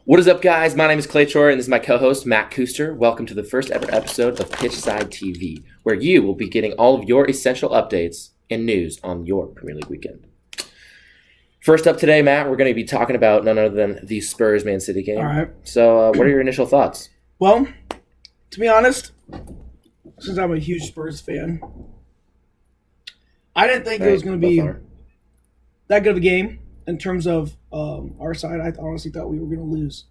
What is up, guys? My name is Clay Troyer, and this is my co-host, Matt Kuster. Welcome to the first ever episode of Pitchside TV, where you will be getting all of your essential updates and news on your Premier League weekend. First up today, Matt, we're going to be talking about none other than the Spurs Man City game. All right. So, what are your initial thoughts? Well, to be honest, since I'm a huge Spurs fan, I didn't think it was going to be that good of a game in terms of our side. I honestly thought we were going to lose.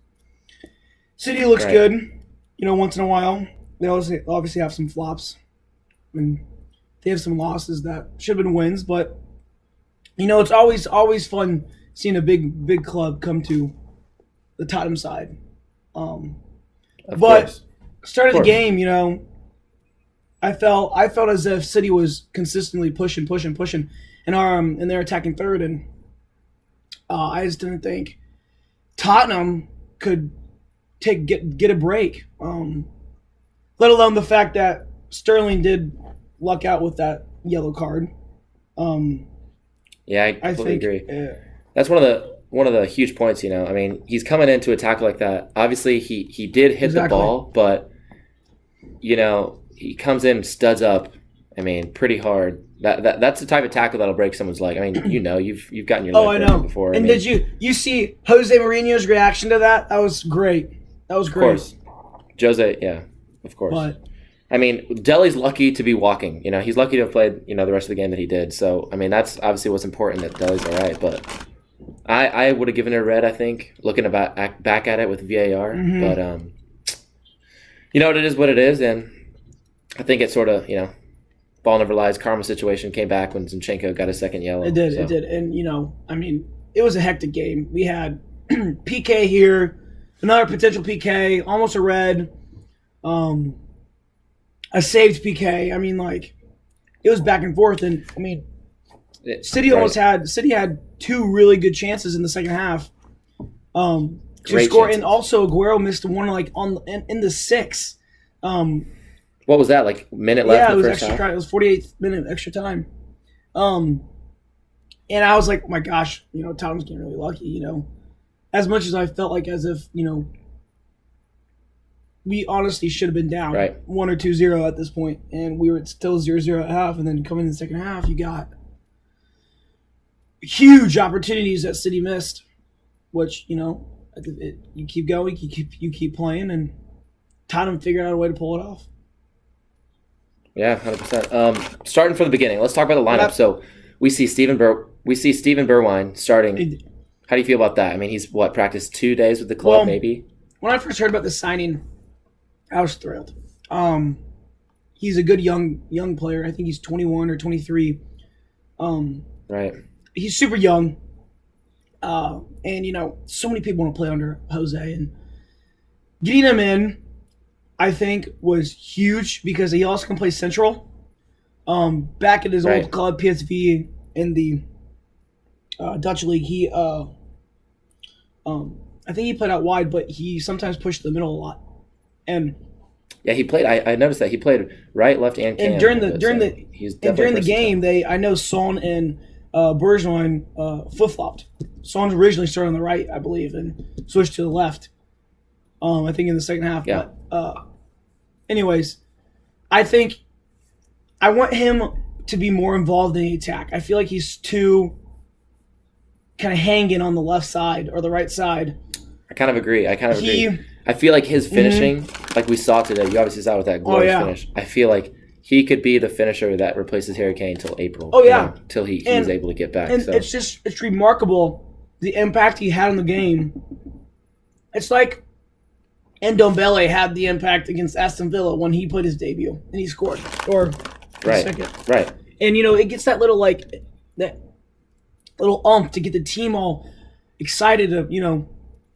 City looks good, once in a while. They obviously have some flops. And they have some losses that should have been wins, but it's always fun seeing a big club come to the Tottenham side. But start of the game, I felt as if City was consistently pushing, and they're attacking third, and I just didn't think Tottenham could get a break. Let alone the fact that Sterling did luck out with that yellow card. Yeah, I completely agree. That's one of the huge points. I mean, he's coming in to a tackle like that. Obviously, he did hit the ball, but he comes in and studs up. I mean, pretty hard. That's the type of tackle that'll break someone's leg. I mean, you've gotten your leg broken before. And did you see Jose Mourinho's reaction to that? That was great. Of course. Jose, yeah, of course. But I mean, Dele's lucky to be walking. He's lucky to have played, the rest of the game that he did. So, I mean, that's obviously what's important, that Dele's all right. But I would have given it a red, I think, looking back at it with VAR. Mm-hmm. But, it is what it is. And I think it sort of, ball never lies. Karma situation came back when Zinchenko got a second yellow. It did. And, it was a hectic game. We had PK here, another potential PK, almost a red. A saved PK. I mean, it was back and forth, and City had two really good chances in the second half to score, chances. And also Aguero missed one in the sixth. What was that, minute left? Yeah, it was extra time. It was 48th minute extra time. And I was like, oh my gosh, Tottenham's getting really lucky. As much as I felt as if we honestly should have been down 1 or 2-0 at this point, and we were still 0-0 at half, and then coming in the second half, you got huge opportunities that City missed, which, you keep going, you keep playing, and Tottenham figured out a way to pull it off. Yeah, 100%. Starting from the beginning, let's talk about the lineup. So we see Steven Bergwijn starting. How do you feel about that? I mean, he's practiced 2 days with the club, maybe? When I first heard about the signing, I was thrilled. He's a good young player. I think he's 21 or 23. Right. He's super young. And, so many people want to play under Jose. And getting him in, I think, was huge because he also can play central. Back at his old club, PSTV, in the Dutch league, he I think he played out wide, but he sometimes pushed the middle a lot. And yeah, he played. I noticed that he played right, left, and cam. And during the game, I know Son and Bergwijn flip-flopped. Son originally started on the right, I believe, and switched to the left. I think in the second half. Yeah. But anyways, I think I want him to be more involved in the attack. I feel like he's too kind of hanging on the left side or the right side. I kind of agree. I feel like his finishing, like we saw today, you obviously saw with that glorious finish. I feel like he could be the finisher that replaces Harry Kane until April. Oh, yeah. Till he's able to get back. And so. It's remarkable the impact he had on the game. It's like Ndombele had the impact against Aston Villa when he put his debut and he scored. Or second. Right. And, it gets that little, that little umph to get the team all excited of,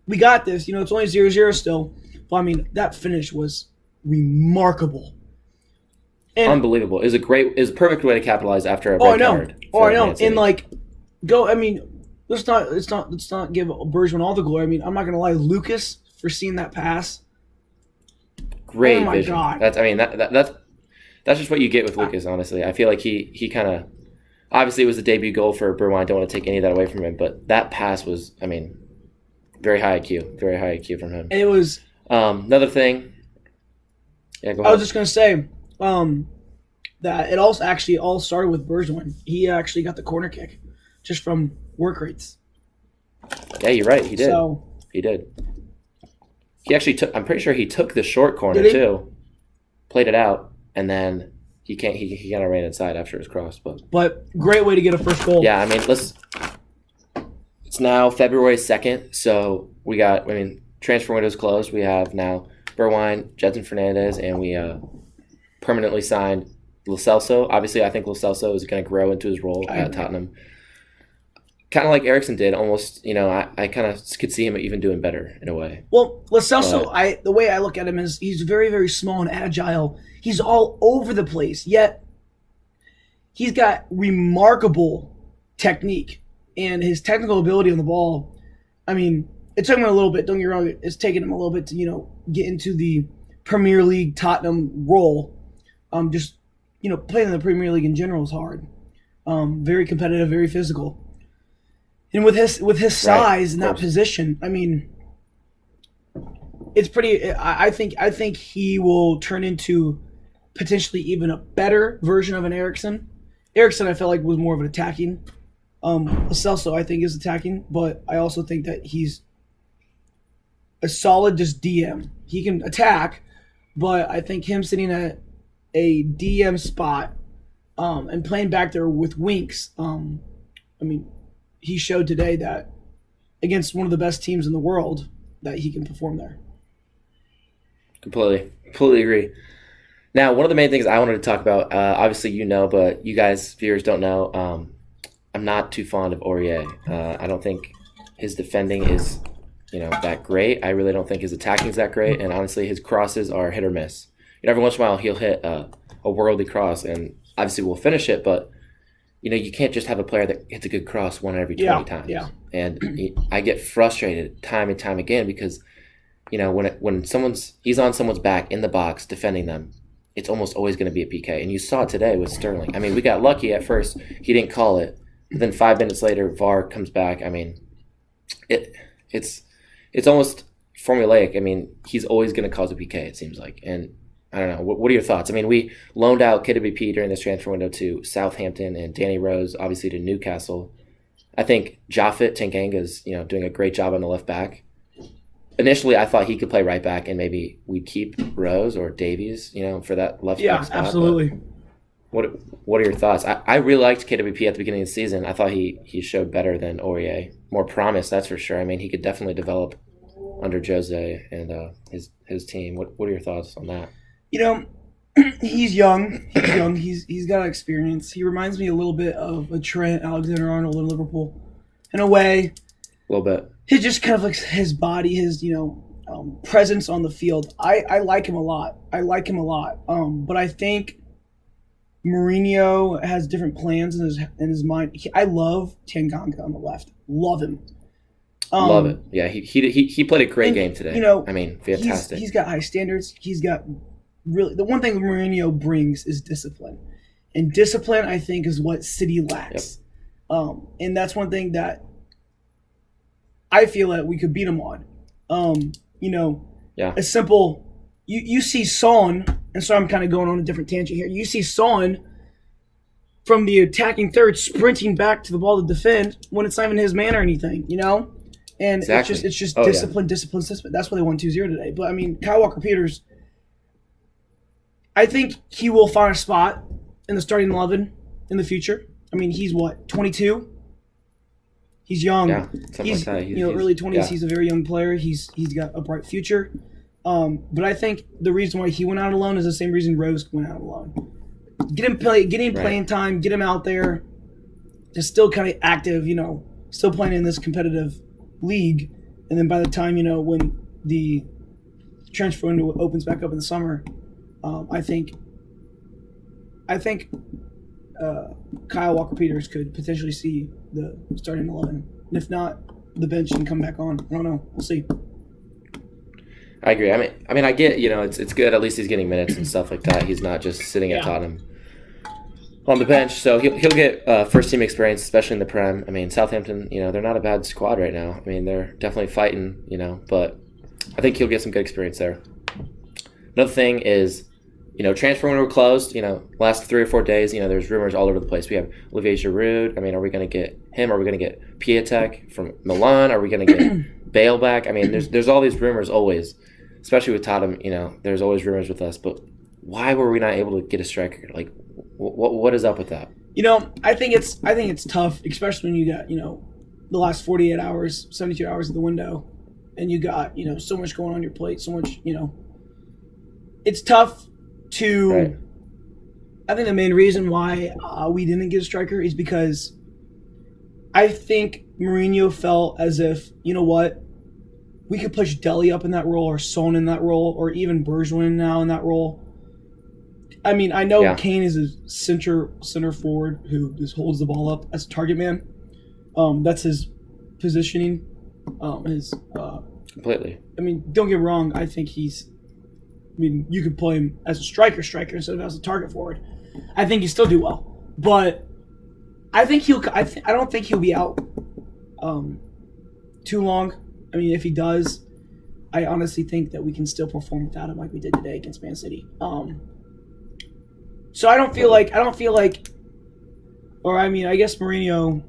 we got this. It's only 0-0 still. But, that finish was remarkable. And, unbelievable. It was a perfect way to capitalize after a red card. I know. And, let's not give Bergwijn all the glory. I'm not going to lie. Lucas, for seeing that pass. Great oh my vision. God. That's just what you get with Lucas, honestly. I feel like he kind of – obviously it was a debut goal for Bergwijn. I don't want to take any of that away from him. But that pass was, Very high IQ from him. And it was another thing. Yeah, go ahead. I was just gonna say that it also actually all started with Bergwijn. He actually got the corner kick just from work rates. Yeah, you're right. He did. So, he did. He actually took. I'm pretty sure he took the short corner too, played it out, and then he kind of ran inside after it was crossed. But great way to get a first goal. Yeah, I mean, it's now February 2nd, so we got. I mean, transfer window's closed. We have now Bergwijn, Bruno Fernandez, and we permanently signed Lo Celso. Obviously, I think Lo Celso is going to grow into his role at Tottenham. Kind of like Eriksen did, almost. I kind of could see him even doing better in a way. Well, Lo Celso, the way I look at him is he's very, very small and agile. He's all over the place, yet he's got remarkable technique, and his technical ability on the ball. I mean, it took him a little bit. Don't get me wrong; it's taken him a little bit to get into the Premier League Tottenham role. Just playing in the Premier League in general is hard. Very competitive, very physical. And with his size in that position, I mean, it's pretty. I think he will turn into potentially even a better version of an Eriksen. Eriksen, I felt like was more of an attacking. Lo Celso, I think, is attacking, but I also think that he's a solid just DM. He can attack, but I think him sitting at a DM spot and playing back there with Winks. I mean. He showed today that against one of the best teams in the world that he can perform there. Completely agree. Now, one of the main things I wanted to talk about, obviously but you guys, viewers, don't know, I'm not too fond of Aurier. I don't think his defending is, that great. I really don't think his attacking is that great, and honestly, his crosses are hit or miss. Every once in a while, he'll hit a worldly cross, and obviously we'll finish it, but you can't just have a player that hits a good cross one every 20 times. Yeah. And I get frustrated time and time again because, when he's on someone's back in the box defending them, it's almost always going to be a PK. And you saw it today with Sterling. I mean, we got lucky at first. He didn't call it. But then 5 minutes later, VAR comes back. I mean, it's almost formulaic. I mean, he's always going to cause a PK, it seems like. And I don't know. What are your thoughts? I mean, we loaned out KWP during this transfer window to Southampton and Danny Rose, obviously, to Newcastle. I think Japhet Tanganga's, doing a great job on the left back. Initially, I thought he could play right back, and maybe we'd keep Rose or Davies, for that left back spot. Yeah, absolutely. What are your thoughts? I really liked KWP at the beginning of the season. I thought he showed better than Aurier. More promise, that's for sure. I mean, he could definitely develop under Jose and his team. What are your thoughts on that? He's young. He's got experience. He reminds me a little bit of a Trent Alexander-Arnold in Liverpool, in a way. A little bit. He just kind of like his body, his presence on the field. I like him a lot. But I think Mourinho has different plans in his mind. I love Tanganga on the left. Love him. Love it. Yeah, he played a great game today. I mean, fantastic. He's got high standards. He's got. Really, the one thing Mourinho brings is discipline. And discipline, I think, is what City lacks. Yep. And that's one thing that I feel that we could beat them on. A simple – you see Son, and so I'm kind of going on a different tangent here. You see Son from the attacking third sprinting back to the ball to defend when it's not even his man or anything, And exactly. it's just discipline. That's why they won 2-0 today. But, I mean, Kyle Walker-Peters – I think he will find a spot in the starting 11 in the future. I mean, he's 22? He's young. Yeah, he's like that. Early 20s. Yeah. He's a very young player. He's got a bright future. But I think the reason why he went out alone is the same reason Rose went out alone. Get him playing time, get him out there, just still kind of active, still playing in this competitive league. And then by the time, when the transfer window opens back up in the summer, I think Kyle Walker-Peters could potentially see the starting 11. And if not, the bench can come back on. I don't know. We'll see. I agree. I mean, I get, it's good. At least he's getting minutes and stuff like that. He's not just sitting at Tottenham. on the bench, so he'll get first team experience, especially in the Prem. I mean, Southampton, they're not a bad squad right now. I mean, they're definitely fighting, but I think he'll get some good experience there. Another thing is, transfer window closed. Last 3 or 4 days, there's rumors all over the place. We have Olivier Giroud. I mean, are we going to get him? Are we going to get Piatek from Milan? Are we going to get Bale back? I mean, there's all these rumors always, especially with Tottenham. There's always rumors with us. But why were we not able to get a striker? Like, what is up with that? I think it's tough, especially when you got the last 48 hours, 72 hours of the window, and you got so much going on your plate, so much It's tough to. Right. I think the main reason why we didn't get a striker is because I think Mourinho felt as if, we could push Dele up in that role, or Son in that role, or even Bergwijn now in that role. I mean, I know Kane is a center forward who just holds the ball up as a target man. That's his positioning. Completely. I mean, don't get me wrong. I think you could play him as a striker instead of as a target forward. I think he still do well, but I think I don't think he'll be out too long. I mean, if he does, I honestly think that we can still perform without him, like we did today against Man City. So I don't feel like, or I mean, I guess Mourinho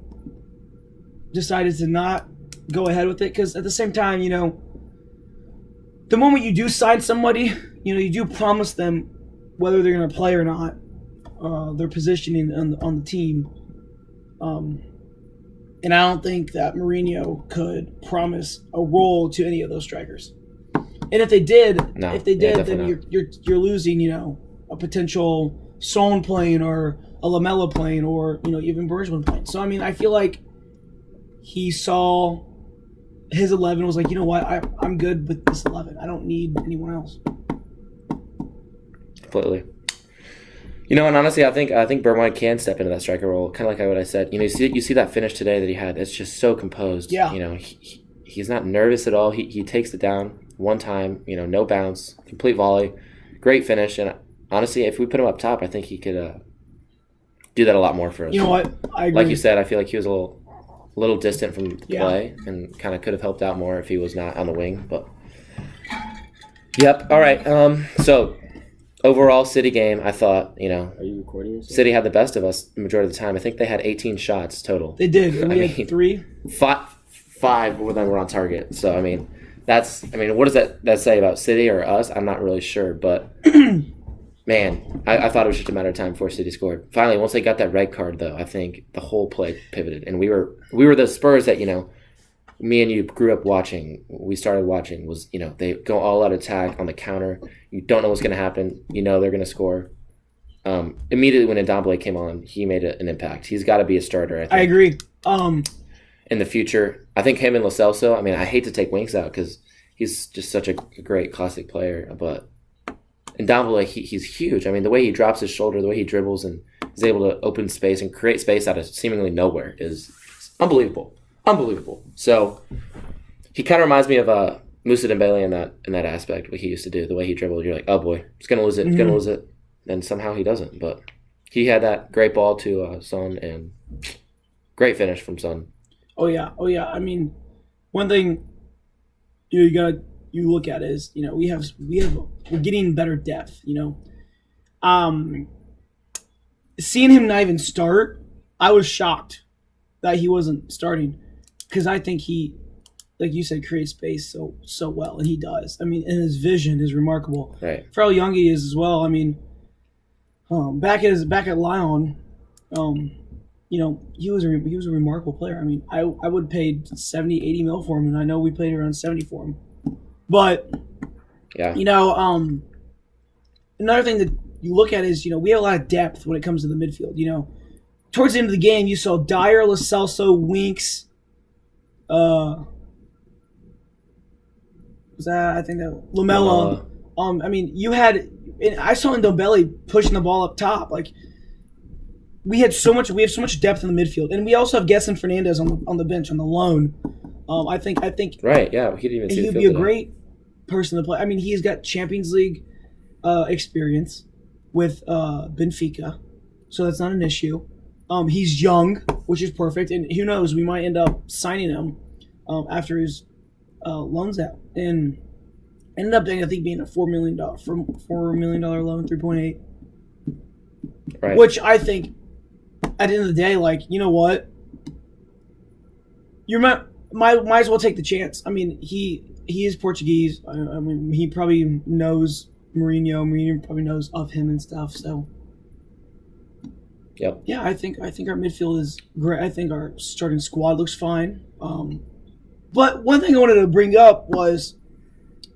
decided to not go ahead with it because at the same time, the moment you do sign somebody, you do promise them whether they're going to play or not, their positioning on the team. And I don't think that Mourinho could promise a role to any of those strikers. And if they did, then you're losing, a potential Son playing or a Lamella playing or even Bergwijn playing. So I mean, I feel like he saw his 11 was like, you know what, I'm good with this 11. I don't need anyone else. Completely. And honestly, I think Bergwijn can step into that striker role, kind of like what I said. You see that finish today that he had. It's just so composed. Yeah. He's not nervous at all. He takes it down one time. No bounce, complete volley, great finish. And honestly, if we put him up top, I think he could do that a lot more for us. You know what? I agree. Like you said, I feel like he was a little distant from the play and kind of could have helped out more if he was not on the wing. But yep. All right. So. Overall, City game, I thought, Are you recording yourself? City had the best of us the majority of the time. I think they had 18 shots total. They did. And we had 3. 5 of them were on target. So, what does that say about City or us? I'm not really sure. But, man, I thought it was just a matter of time before City scored. Finally, once they got that red card, though, I think the whole play pivoted. And we were the Spurs that, me and you grew up watching. We started watching was, they go all out attack on the counter. You don't know what's going to happen. They're going to score. Immediately when Ndombele came on, he made an impact. He's got to be a starter, I think. I agree. In the future, I think him and Lo Celso, I hate to take Winks out because he's just such a great classic player. But Ndombele, he's huge. The way he drops his shoulder, the way he dribbles and is able to open space and create space out of seemingly nowhere is unbelievable. Unbelievable. So he kind of reminds me of Moussa Dembele in that aspect, what he used to do, the way he dribbled. You're like, oh boy, he's going to lose it, he's going to lose it. And somehow he doesn't. But he had that great ball to Son and great finish from Son. Oh yeah. One thing you look at is, we're getting better depth, Seeing him not even start, I was shocked that he wasn't starting. Because I think he, like you said, creates space so well, and he does. And his vision is remarkable. Right. For how young he is as well. Back at Lyon, he was a remarkable player. I would pay 70, 80 mil for him, and I know we paid around 70 for him. But yeah, another thing that you look at is we have a lot of depth when it comes to the midfield. Towards the end of the game, you saw Dyer, Lo Celso, Winks. Was that, I think that Lamella. You had. I saw Ndombele pushing the ball up top. Like we have so much depth in the midfield, and we also have Bruno Fernandez on the bench on the loan. I think. Right. Yeah. He didn't even. He'd be a great person to play. He's got Champions League experience with Benfica. so that's not an issue. He's young, which is perfect, and who knows, we might end up signing him after his loan's out, and ended up I think being a $4 million loan, 3.8, right? Which I think at the end of the day, like, you know what, you might as well take the chance. I mean, he is Portuguese. I mean, he probably knows Mourinho. Mourinho probably knows of him and stuff. So, yep. Yeah, I think our midfield is great. I think our starting squad looks fine. But one thing I wanted to bring up was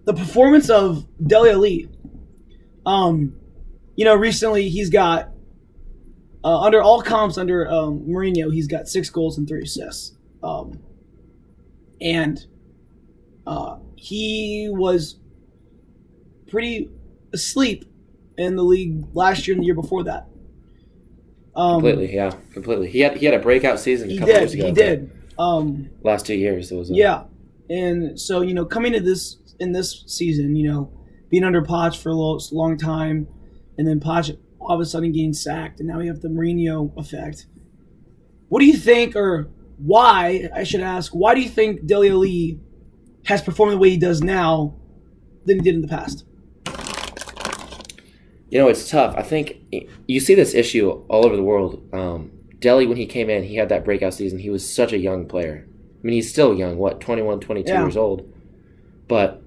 the performance of Dele Alli. Recently he's got under all comps under Mourinho, he's got 6 goals and 3 assists. And he was pretty asleep in the league last year and the year before that. Completely. He had a breakout season a couple years ago. He did. Last 2 years, it was. Yeah, and so coming to this season, being under Poch for a long time, and then Poch all of a sudden getting sacked, and now we have the Mourinho effect. What do you think, or why, I should ask, why do you think Dele Alli has performed the way he does now than he did in the past? It's tough. I think you see this issue all over the world. Dele, when he came in, he had that breakout season. He was such a young player. I mean, he's still young, 21, 22 years old. But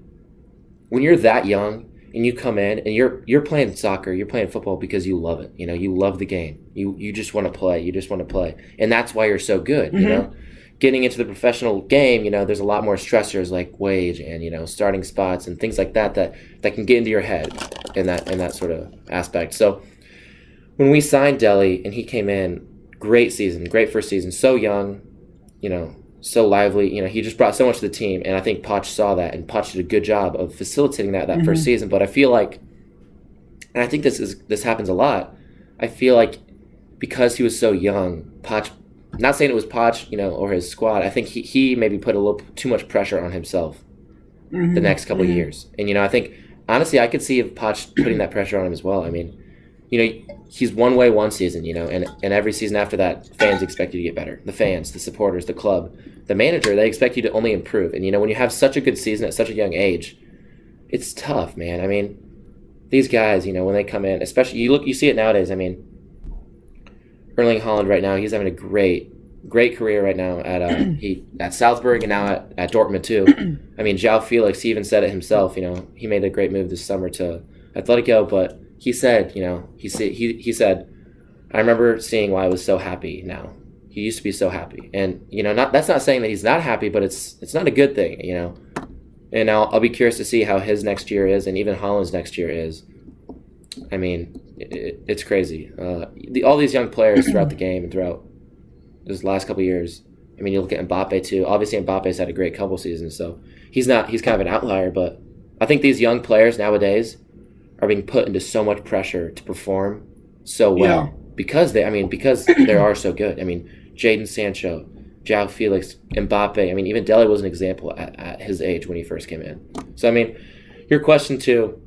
when you're that young and you come in and you're playing soccer, you're playing football because you love it. You love the game. You just want to play. You just want to play. And that's why you're so good, Mm-hmm. Getting into the professional game, there's a lot more stressors like wage and, starting spots and things like that can get into your head in that sort of aspect. So when we signed Dele and he came in, great season, great first season, so young, so lively. He just brought so much to the team, and I think Poch saw that, and Poch did a good job of facilitating that Mm-hmm. first season. But I feel like, and I think this happens a lot, I feel like because he was so young, Poch, not saying it was Poch, or his squad, I think he maybe put a little too much pressure on himself Mm-hmm. the next couple of Mm-hmm. years. And, I think, honestly, I could see if Poch putting that pressure on him as well. I mean, he's one way one season, and every season after that, fans expect you to get better. The fans, the supporters, the club, the manager, they expect you to only improve. And, when you have such a good season at such a young age, it's tough, man. I mean, these guys, when they come in, especially, you see it nowadays. I mean, Erling Haaland right now, he's having a great career right now at Salzburg and now at Dortmund too. I mean, João Felix, he even said it himself, he made a great move this summer to Atletico, but he said, he said, I remember seeing why I was so happy now. He used to be so happy. And, that's not saying that he's not happy, but it's not a good thing, And I'll be curious to see how his next year is, and even Haaland's next year is. I mean, it's crazy. All these young players throughout the game and throughout this last couple of years. I mean, you look at Mbappe too. Obviously, Mbappe's had a great couple seasons, so he's kind of an outlier. But I think these young players nowadays are being put into so much pressure to perform so well because they are so good. I mean, Jadon Sancho, João Felix, Mbappe. I mean, even Dele was an example at his age when he first came in. So I mean, your question too.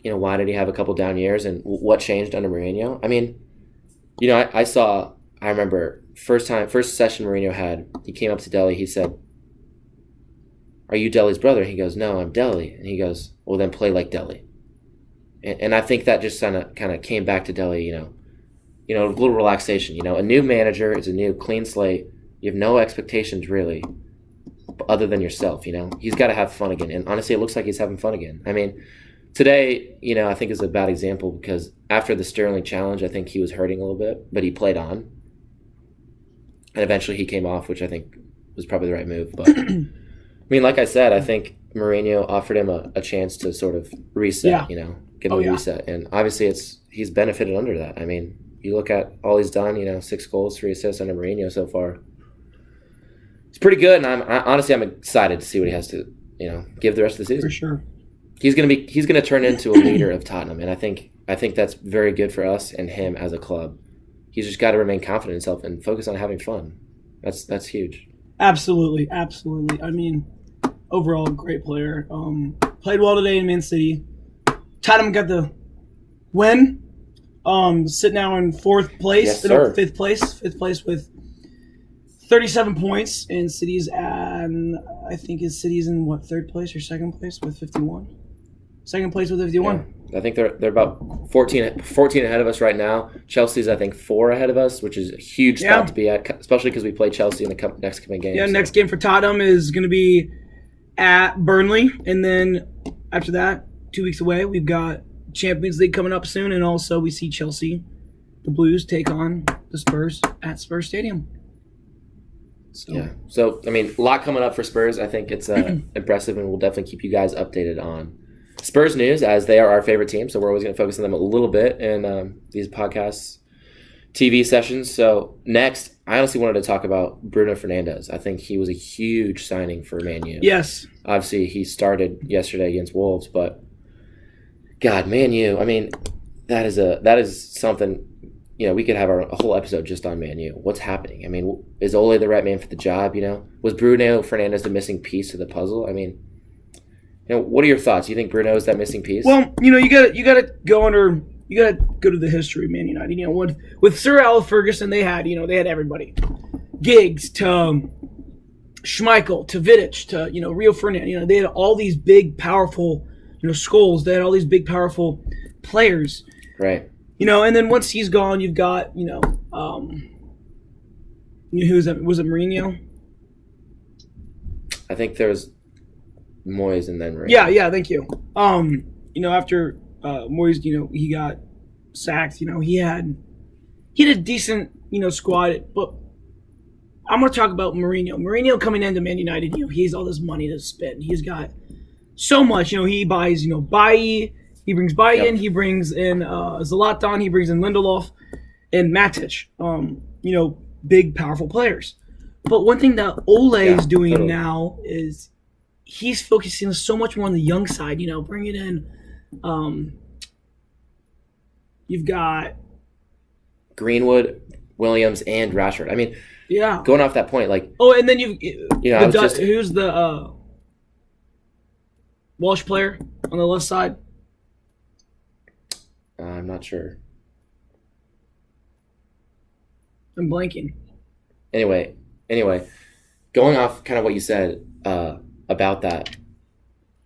Why did he have a couple down years and what changed under Mourinho? I mean, I remember first session Mourinho had, he came up to Dele, he said, "Are you Dele's brother?" He goes, "No, I'm Dele." And he goes, "Well, then play like Dele." And I think that just kind of came back to Dele, a little relaxation. A new manager, it's a new clean slate. You have no expectations really, other than yourself. He's got to have fun again. And honestly, it looks like he's having fun again. I mean, today, I think is a bad example because after the Sterling challenge, I think he was hurting a little bit, but he played on. And eventually he came off, which I think was probably the right move. But, I mean, like I said, I think Mourinho offered him a chance to sort of reset, give him a reset. And obviously he's benefited under that. I mean, you look at all he's done, 6 goals, 3 assists under Mourinho so far. It's pretty good, and I'm excited to see what he has to, give the rest of the season. For sure. He's gonna turn into a leader of Tottenham, and I think that's very good for us and him as a club. He's just got to remain confident in himself and focus on having fun. That's huge. Absolutely. I mean, overall, great player. Played well today in Man City. Tottenham got the win. Sit now in fourth place. Yes, sir. Fifth place with 37 points, and City's in third place or second place with 51. Second place with 51. Yeah. I think they're about 14 ahead of us right now. Chelsea's, I think, 4 ahead of us, which is a huge spot to be at, especially because we play Chelsea in the next coming game. Yeah, next game for Tottenham is going to be at Burnley, and then after that, 2 weeks away, we've got Champions League coming up soon, and also we see Chelsea, the Blues, take on the Spurs at Spurs Stadium. So I mean, a lot coming up for Spurs. I think it's impressive, and we'll definitely keep you guys updated on Spurs news, as they are our favorite team. So we're always going to focus on them a little bit in these podcasts, TV sessions. So next, I honestly wanted to talk about Bruno Fernandez. I think he was a huge signing for Man U. Yes. Obviously, he started yesterday against Wolves, but God, Man U. I mean, that is something. We could have a whole episode just on Man U. What's happening? I mean, is Ole the right man for the job? Was Bruno Fernandez the missing piece to the puzzle? I mean, what are your thoughts? You think Bruno is that missing piece? Well, you gotta go to the history of Man United. With Sir Alex Ferguson, they had everybody, Giggs to Schmeichel to Vidic to Rio Ferdinand. They had all these big, powerful, Scholes. They had all these big, powerful players. Right. And then once he's gone, you've got, who was that? Was it Mourinho? I think there was Moyes and then Mourinho. Yeah, thank you. After Moyes, he got sacked, he had a decent, squad, but I'm going to talk about Mourinho. Mourinho coming into Man United, he has all this money to spend. He's got so much, he buys, Bailly. He brings Bayern, He brings in Zlatan, he brings in Lindelof and Matic. Big, powerful players. But one thing that Ole is doing now is he's focusing so much more on the young side. Bringing in, you've got Greenwood, Williams, and Rashford. I mean, going off that point, and then who's the Welsh player on the left side? I'm not sure. I'm blanking. Anyway, going off kind of what you said about that,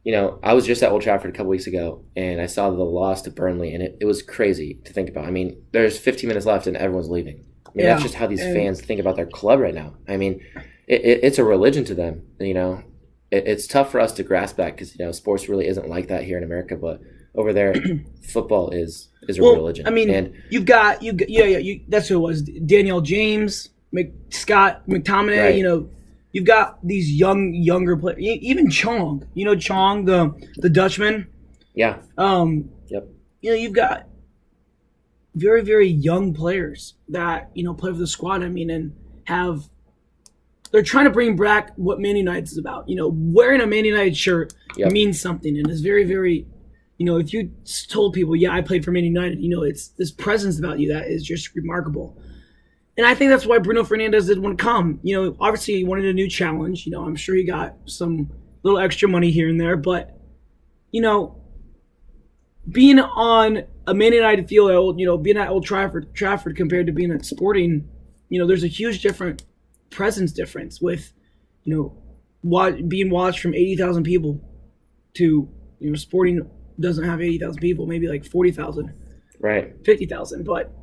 I was just at Old Trafford a couple weeks ago, and I saw the loss to Burnley, and it was crazy to think about. I mean, there's 15 minutes left, and everyone's leaving. I mean, that's just how these fans think about their club right now. I mean, it's a religion to them. It's tough for us to grasp that because sports really isn't like that here in America, but over there, football is a religion. I mean, and you've got that's who it was. Daniel James, Scott McTominay. Right. You've got these younger players. Even Chong. Chong, the Dutchman. Yeah. Yep. You've got very, very young players that play for the squad. I mean, and they're trying to bring back what Man United is about. Wearing a Man United shirt means something, and it's very, very. If you told people, I played for Man United, it's this presence about you that is just remarkable. And I think that's why Bruno Fernandez didn't want to come. Obviously he wanted a new challenge. I'm sure he got some little extra money here and there. But, being on a Man United field, being at Old Trafford compared to being at Sporting, there's a huge presence difference with, being watched from 80,000 people to, Sporting doesn't have 80,000 people, maybe like 40,000, right? 50,000, but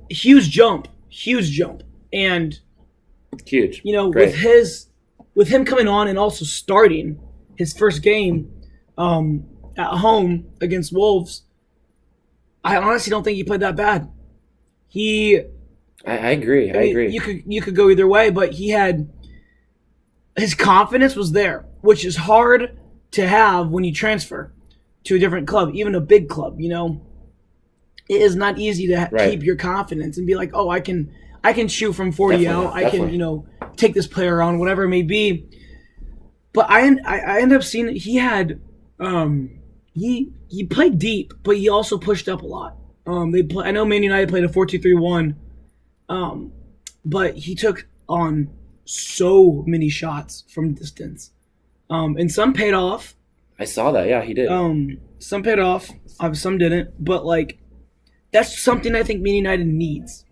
huge jump, and huge. Great. with him coming on and also starting his first game at home against Wolves, I honestly don't think he played that bad. I agree. I agree. You could go either way, but his confidence was there, which is hard to have when you transfer to a different club, even a big club. It is not easy to keep your confidence and be like, oh, I can shoot from 40 out. I can take this player on, whatever it may be. But I ended up seeing that he had he played deep, but he also pushed up a lot. I know Man United played a 4-2-3-1, but he took on so many shots from distance, and some paid off. I saw that. Yeah, he did. Some paid off. Some didn't. But that's something I think Man United needs,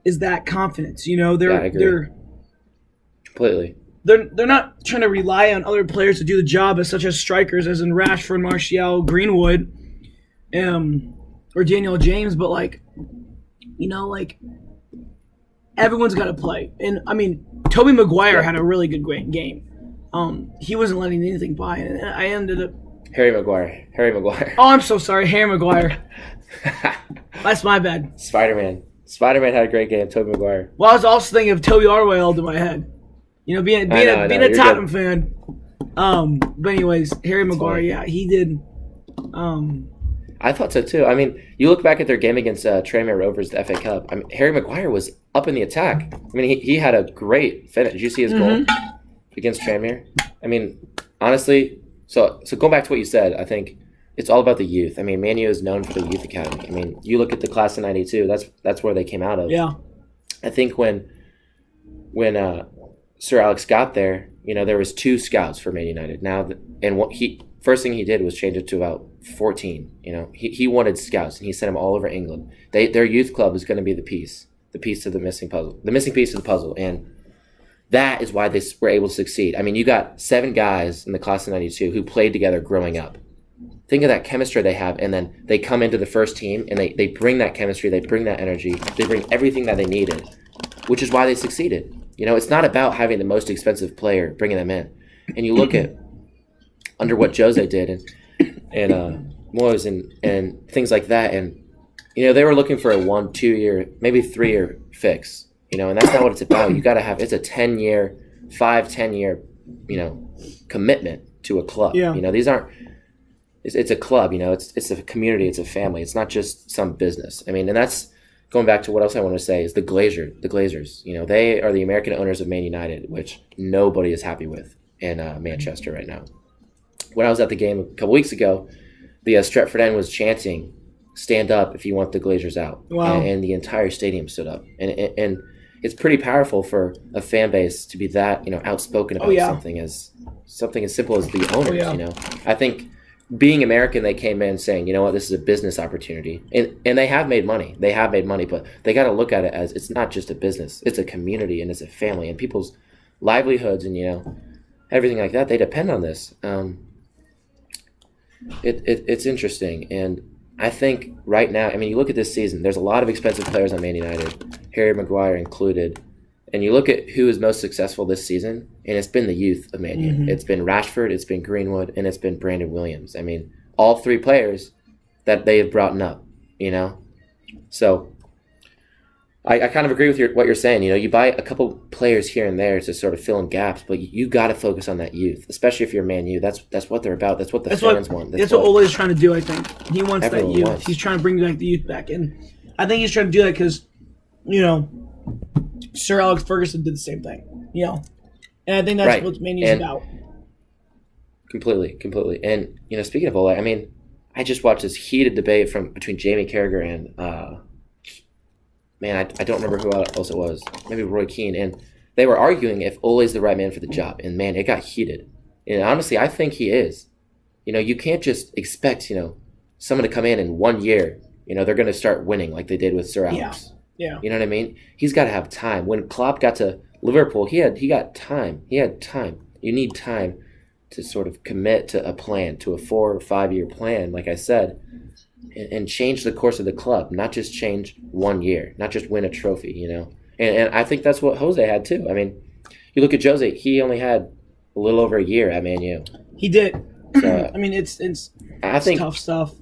is that confidence. They're completely. They're not trying to rely on other players to do the job, as such as strikers, as in Rashford, Martial, Greenwood, or Daniel James, but everyone's got to play. And I mean, Tobey Maguire had a really good great game. He wasn't letting anything by, and I ended up. Harry Maguire. Oh, I'm so sorry, Harry Maguire. That's my bad. Spider-Man had a great game. Tobey Maguire. Well, I was also thinking of Toby Alderweireld in my head. Being a Tottenham fan. But anyways, Harry Maguire, yeah, he did. I thought so too. I mean, you look back at their game against Tranmere Rovers, the FA Cup. I mean, Harry Maguire was up in the attack. I mean, he had a great finish. Did you see his goal against Tranmere? I mean, honestly, so going back to what you said, I think it's all about the youth. I mean, Man U is known for the youth academy. I mean, you look at the class of '92. That's where they came out of. Yeah. I think when Sir Alex got there, there was 2 scouts for Man United. First thing he did was change it to about 14. He wanted scouts, and he sent them all over England. Their youth club is going to be the piece to the missing piece of the puzzle, and that is why they were able to succeed. I mean, you got 7 guys in the class of '92 who played together growing up. Think of that chemistry they have, and then they come into the first team, and they bring that chemistry, they bring that energy, they bring everything that they needed, which is why they succeeded. It's not about having the most expensive player, bringing them in. And you look at under what Jose did and Moyes and things like that, and they were looking for a 1, 2 year, maybe 3 year fix. And that's not what it's about. You got to have it's a 10 year, 5-10 year, commitment to a club. Yeah. These aren't. It's a club. It's a community. It's a family. It's not just some business. I mean, and that's. Going back to what else I want to say is the Glazers. They are the American owners of Man United, which nobody is happy with in Manchester right now. When I was at the game a couple weeks ago, the Stretford End was chanting, "Stand up if you want the Glazers out." Wow. And the entire stadium stood up. And it's pretty powerful for a fan base to be that outspoken about something as simple as the owners. I think. Being American, they came in saying, this is a business opportunity. And they have made money. But they got to look at it as it's not just a business. It's a community and it's a family. And people's livelihoods and, everything like that, they depend on this. It's interesting. And I think right now, I mean, you look at this season, there's a lot of expensive players on Man United, Harry Maguire included. And you look at who is most successful this season, and it's been the youth of Man U. It's been Rashford, it's been Greenwood, and it's been Brandon Williams. I mean, all 3 players that they have brought up, So I kind of agree with what you're saying. You buy a couple players here and there to sort of fill in gaps, but you got to focus on that youth, especially if you're Man U. That's what they're about. That's what the fans want. That's what Ole is trying to do, I think. He wants that youth. He's trying to bring the youth back. And I think he's trying to do that because, Sir Alex Ferguson did the same thing, and I think that's what Man U's about. Completely. And speaking of Ole, I mean, I just watched this heated debate between Jamie Carragher and I don't remember who else it was, maybe Roy Keane, and they were arguing if Ole's the right man for the job, and man, it got heated. And honestly, I think he is. You can't just expect someone to come in 1 year, they're going to start winning like they did with Sir Alex. Yeah. You know what I mean? He's got to have time. When Klopp got to Liverpool, he got time. He had time. You need time to sort of commit to a plan, to a 4 or 5 year plan, like I said, and change the course of the club, not just change 1 year, not just win a trophy, And I think that's what Jose had too. I mean, you look at Jose, he only had a little over a year at Man U. He did. I mean, it's tough stuff.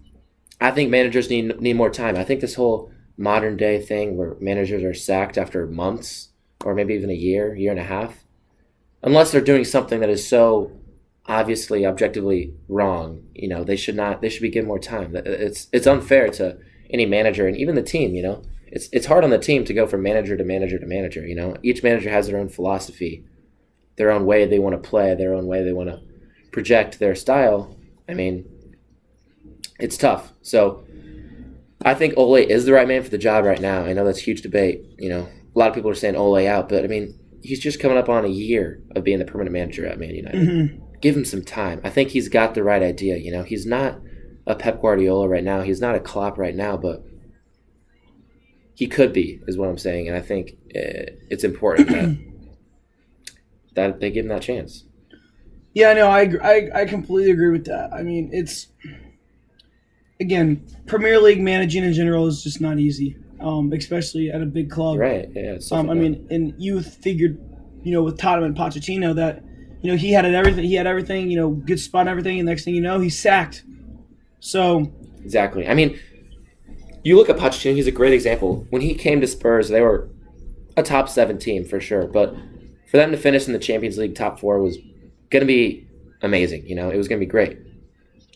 I think managers need more time. I think this whole modern day thing where managers are sacked after months or maybe even a year and a half, unless they're doing something that is so obviously objectively wrong, they should be given more time. It's unfair to any manager and even the team. It's hard on the team to go from manager to manager to manager. Each manager has their own philosophy, their own way they want to play, their own way they want to project their style. I mean, it's tough. So I think Ole is the right man for the job right now. I know that's a huge debate. A lot of people are saying Ole out, but I mean, he's just coming up on a year of being the permanent manager at Man United. Give him some time. I think he's got the right idea. He's not a Pep Guardiola right now. He's not a Klopp right now, but he could be, is what I'm saying. And I think it's important that they give him that chance. Yeah, no, I completely agree with that. I mean, it's, again, Premier League managing in general is just not easy, especially at a big club. Right, yeah. I mean, and you figured, with Tottenham and Pochettino that, he had everything. He had everything, good spot and everything. And next thing you know, he's sacked. So. Exactly. I mean, you look at Pochettino, he's a great example. When he came to Spurs, they were a top 7 team for sure. But for them to finish in the Champions League top 4 was going to be amazing. It was going to be great.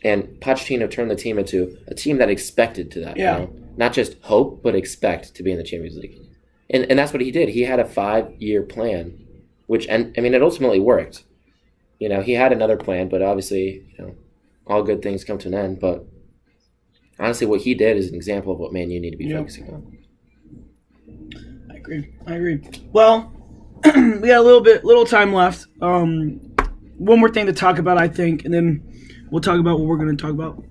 And Pochettino turned the team into a team that expected to that. Yeah. Not just hope, but expect to be in the Champions League. And that's what he did. He had a 5-year plan, it ultimately worked. He had another plan, but obviously, all good things come to an end. But honestly, what he did is an example of what Man U need to be focusing on. I agree. Well, we got a little time left. One more thing to talk about, I think, and then we'll talk about what we're going to talk about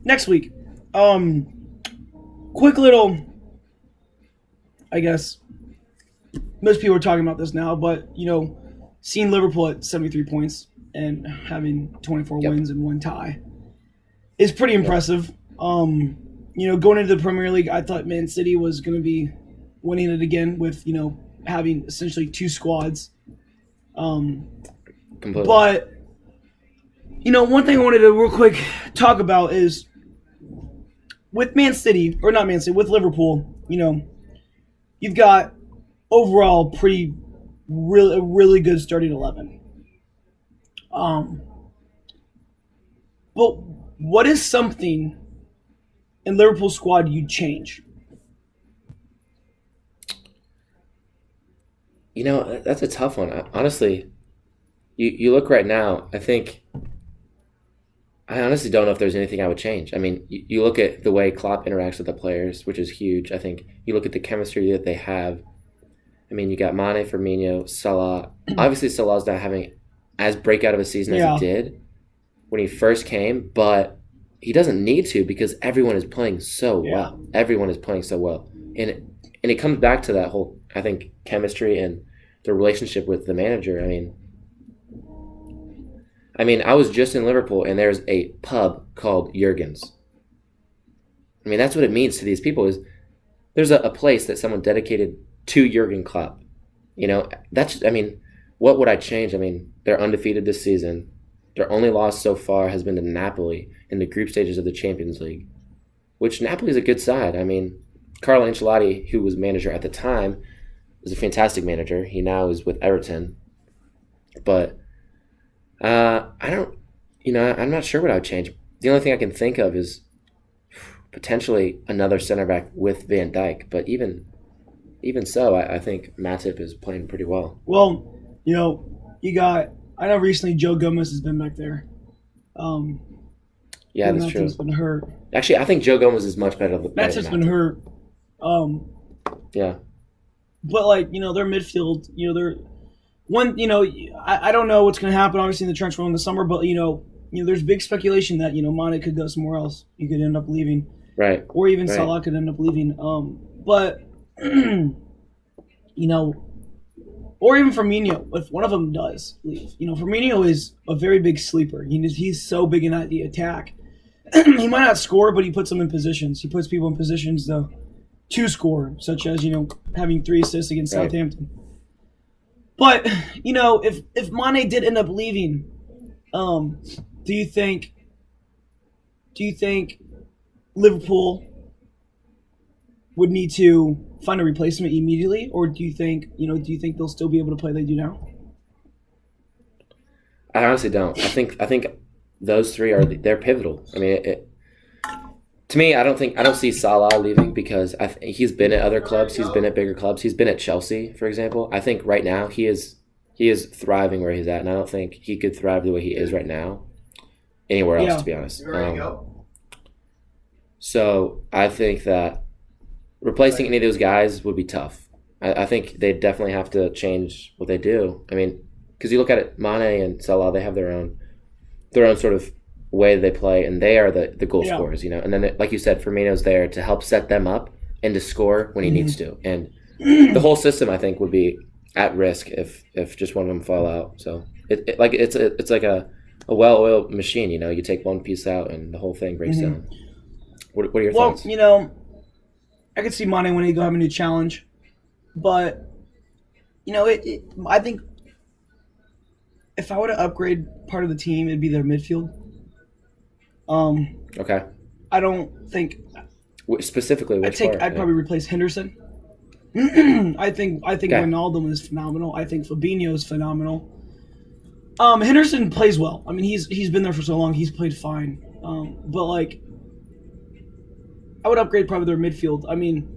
next week. Quick little, I guess, most people are talking about this now, but, seeing Liverpool at 73 points and having 24 wins and 1 tie is pretty impressive. Going into the Premier League, I thought Man City was going to be winning it again with, having essentially 2 squads. Completely. But, one thing I wanted to real quick talk about is with Man City, or not Man City, with Liverpool, you've got overall really good starting 11. But what is something in Liverpool's squad you'd change? That's a tough one. Honestly, you look right now, I honestly don't know if there's anything I would change. I mean, you look at the way Klopp interacts with the players, which is huge. I think you look at the chemistry that they have. I mean, you got Mane, Firmino, Salah. Obviously, Salah's not having as breakout of a season as he did when he first came, but he doesn't need to because everyone is playing so well. Everyone is playing so well. And it comes back to that whole, I think, chemistry and the relationship with the manager. I mean, I was just in Liverpool, and there's a pub called Jurgen's. I mean, that's what it means to these people is there's a place that someone dedicated to Jurgen Klopp. What would I change? I mean, they're undefeated this season. Their only loss so far has been to Napoli in the group stages of the Champions League, which Napoli is a good side. I mean, Carlo Ancelotti, who was manager at the time, is a fantastic manager. He now is with Everton. But I'm not sure what I would change. The only thing I can think of is potentially another center back with Van Dijk. But even so, I think Matip is playing pretty well. Well, I know recently Joe Gomez has been back there. Yeah, that's true. Matip's been hurt. Actually, I think Joe Gomez is much better than Matip's been hurt. Yeah. But, their midfield, they're one, I don't know what's going to happen, obviously, in the transfer in the summer, but, there's big speculation that, Mane could go somewhere else. He could end up leaving. Right. Or even Salah could end up leaving. But, or even Firmino, if one of them does leave. Firmino is a very big sleeper. He's so big in the attack. He might not score, but he puts them in positions. He puts people in positions to score, such as, having 3 assists against Southampton. But, if Mane did end up leaving, do you think Liverpool would need to find a replacement immediately, or do you think they'll still be able to play like they do now? I honestly don't. I think those 3 they're pivotal. I mean, to me, I don't see Salah leaving because he's been at other clubs. He's been at bigger clubs. He's been at Chelsea, for example. I think right now he is thriving where he's at, and I don't think he could thrive the way he is right now anywhere else, to be honest. So I think that replacing any of those guys would be tough. I think they definitely have to change what they do. I mean, because you look at it, Mane and Salah, they have their own sort of way they play, and they are the goal scorers, And then, like you said, Firmino's there to help set them up, and to score when he needs to. And the whole system, I think, would be at risk if just one of them fall out. So it's like a well-oiled machine. You take one piece out and the whole thing breaks down. What are your thoughts? I could see Mane when he go have a new challenge, but I think if I were to upgrade part of the team, it'd be their midfield. Okay. I don't think specifically. I'd probably replace Henderson. I think Ronaldo is phenomenal. I think Fabinho is phenomenal. Henderson plays well. I mean, he's been there for so long. He's played fine. But I would upgrade probably their midfield. I mean,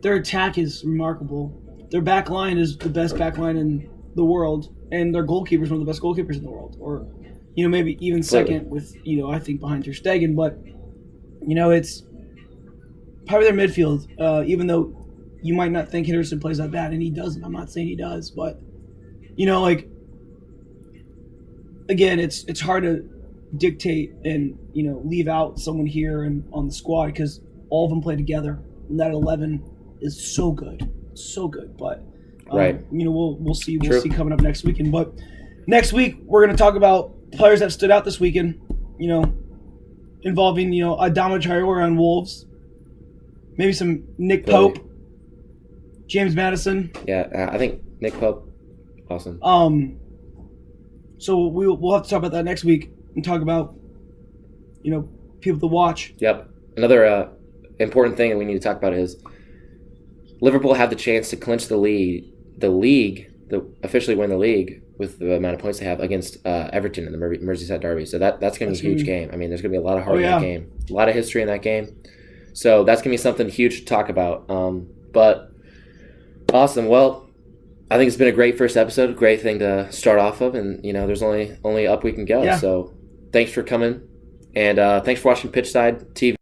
their attack is remarkable. Their back line is the best back line in the world, and their goalkeeper is one of the best goalkeepers in the world. Or, maybe even second with, I think behind Ter Stegen. But, it's probably their midfield. Even though you might not think Henderson plays that bad, and he doesn't. I'm not saying he does, but again, it's hard to dictate and leave out someone here and on the squad because all of them play together, and that 11 is so good. But right, we'll see. We'll see coming up next weekend. But next week we're going to talk about players that stood out this weekend. Involving Adama Traore on Wolves, maybe some Nick Pope, James Maddison. Yeah, I think Nick Pope, awesome. So we'll have to talk about that next week and talk about people to watch. Yep. Another important thing that we need to talk about is Liverpool have the chance to clinch the league, officially win the league with the amount of points they have against Everton in the Merseyside derby. So that's going to be a huge game. I mean, there's going to be a lot of heart in that game, a lot of history in that game. So that's going to be something huge to talk about. But awesome. Well, I think it's been a great first episode, great thing to start off of, and there's only up we can go. Yeah. So thanks for coming, and thanks for watching Pitchside TV.